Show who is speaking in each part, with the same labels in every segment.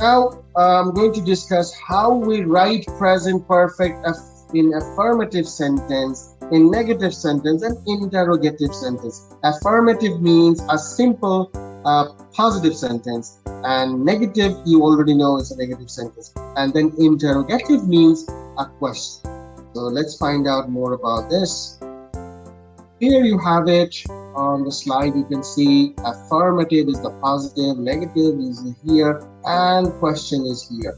Speaker 1: Now, I'm going to discuss how we write present perfect in affirmative sentence, in negative sentence, and interrogative sentence. Affirmative means a simple positive sentence, and negative, you already know, is a negative sentence. And then interrogative means a question. So let's find out more about this. Here you have it on the slide. You can see affirmative is the positive, negative is here, and question is here.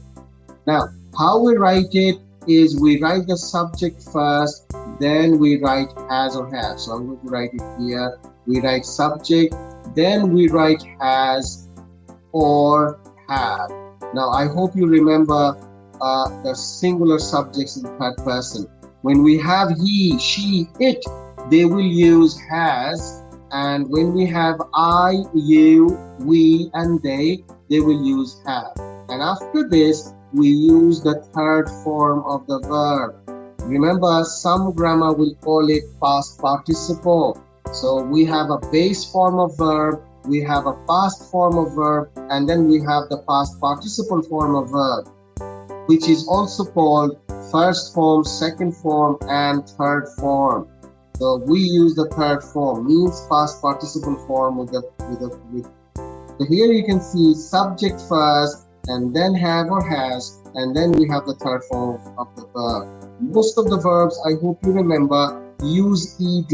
Speaker 1: Now, how we write it is we write the subject first, then we write has or have. So I'm going to write it here. We write subject, then we write has or have. Now, I hope you remember the singular subjects in third person. When we have he, she, it, they will use has, and when we have I, you, we, and they will use have. And after this, we use the third form of the verb. Remember, some grammar will call it past participle. So we have a base form of verb, we have a past form of verb, and then we have the past participle form of verb, which is also called first form, second form, and third form. So we use the third form, means past participle form with. So here you can see subject first, and then have or has, and then we have the third form of the verb. Most of the verbs, I hope you remember, use ed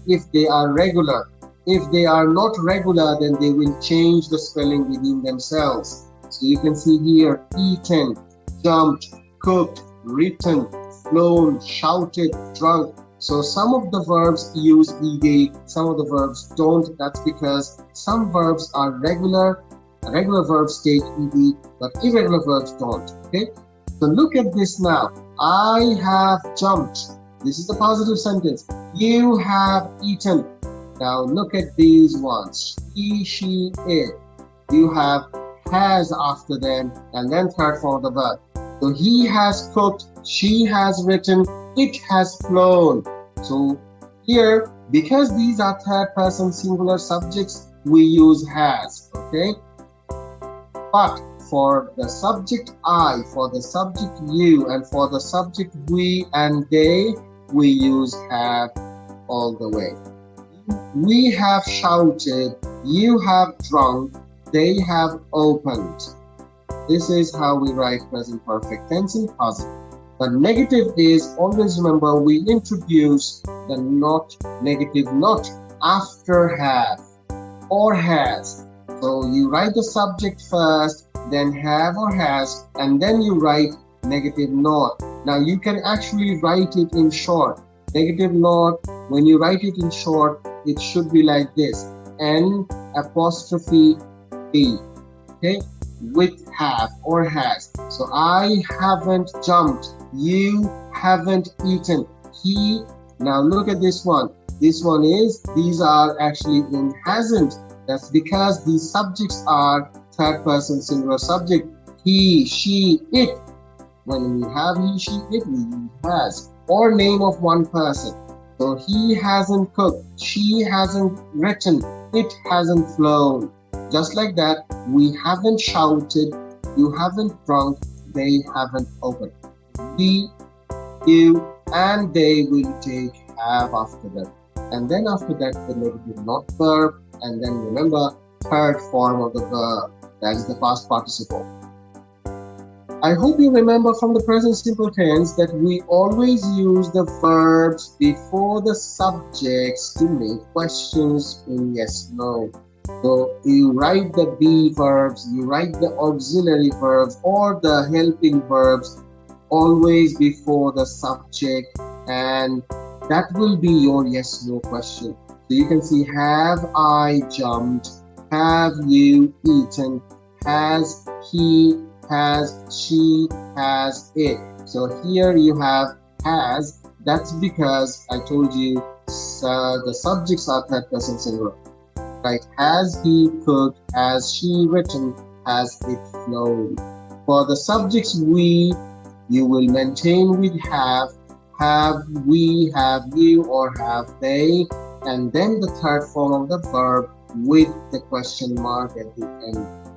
Speaker 1: if they are regular. If they are not regular, then they will change the spelling within themselves. So you can see here, eaten, jumped, cooked, written, flown, shouted, drunk. So some of the verbs use ed, some of the verbs don't. That's because some verbs are regular verbs take ed, but irregular verbs don't. Okay, so look at this now. I have jumped. This is the positive sentence. You have eaten. Now look at these ones. He, she, it. You have has after them, and then third form of the verb. So he has cooked, she has written, it has flown. So here, because these are third person singular subjects, we use has. Okay, but for the subject I, for the subject you, and for the subject we and they, we use have all the way. We have shouted, you have drunk, they have opened. This is how we write present perfect tense in positive. The negative is, always remember, we introduce the not, negative not, after have or has. So you write the subject first, then have or has, and then you write negative not. Now you can actually write it in short. Negative not, when you write it in short, it should be like this: N apostrophe B. Okay, with have or has. So I haven't jumped, you haven't eaten, he. Now look at this one. This one is, these are actually in hasn't. That's because these subjects are third person singular subject. He, she, it. When we have he, she, it, we use has. Or name of one person. So he hasn't cooked, she hasn't written, it hasn't flown. Just like that, we haven't shouted, you haven't drunk, they haven't opened. We, you, and they will take have after them. And then after that, the negative not verb, and then remember, third form of the verb, that is the past participle. I hope you remember from the present simple tense that we always use the verbs before the subjects to make questions in yes, no. So you write the be verbs, you write the auxiliary verbs or the helping verbs always before the subject, and that will be your yes, no question. So you can see, have I jumped, have you eaten, has he, has she, has it. So here you have has. That's because I told you the subjects are third person singular. Right? Has he cooked, has she written, has it flown. For the subjects we, you will maintain with have we, have you, or have they, and then the third form of the verb with the question mark at the end.